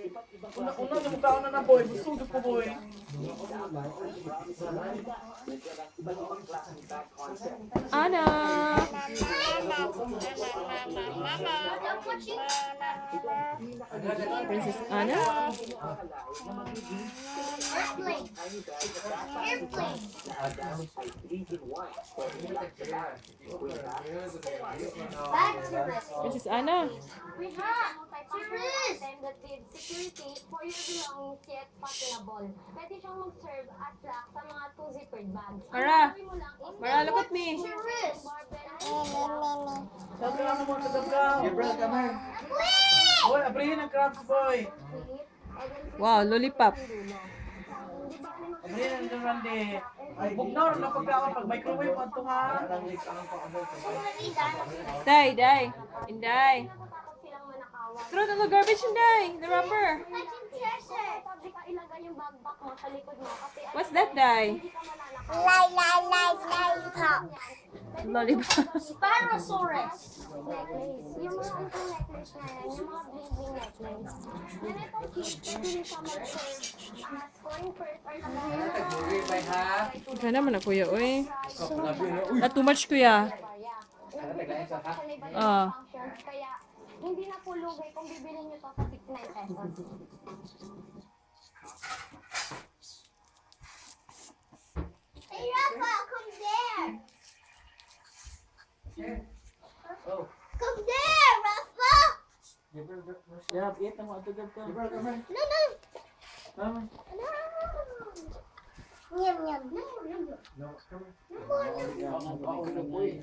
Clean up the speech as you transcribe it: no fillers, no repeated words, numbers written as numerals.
Una sa mukha na boy. Busog ko boy. Anna! Princess Anna? Princess Anna? Security for your belongings yet fashionable. Pwede siyang mag-serve as lock sa mga 2-zippered bags. Mara! Mara, look at me! Sabi lang naman sa dabgaw. Boy, abrihin ang crabs boy. Wow, lollipop. Abrihin ang grande. Bugnaw na pagkaon pag microwave ang tunga. Day, Day. Inday. Throw it in the garbage, Inday. The wrapper. What's that, Day? Lollipop. Spinosaurus. Necklace. Yung mga anting necklace na yan, yung mga bling-bling necklace. And itong kids, pwede nyo siya mag-serve as coin purse or Kaya naman na, kuya, uy. Too much, kuya. Kaya, hindi na po lugay kung bibili nyo to sa 69 pesos. Hey, Rafa, come there! Come there, Rafa! Yeah, eat ang mga tugab ka. No, no! Mama. No! Yum, yum. No, Paon na boy.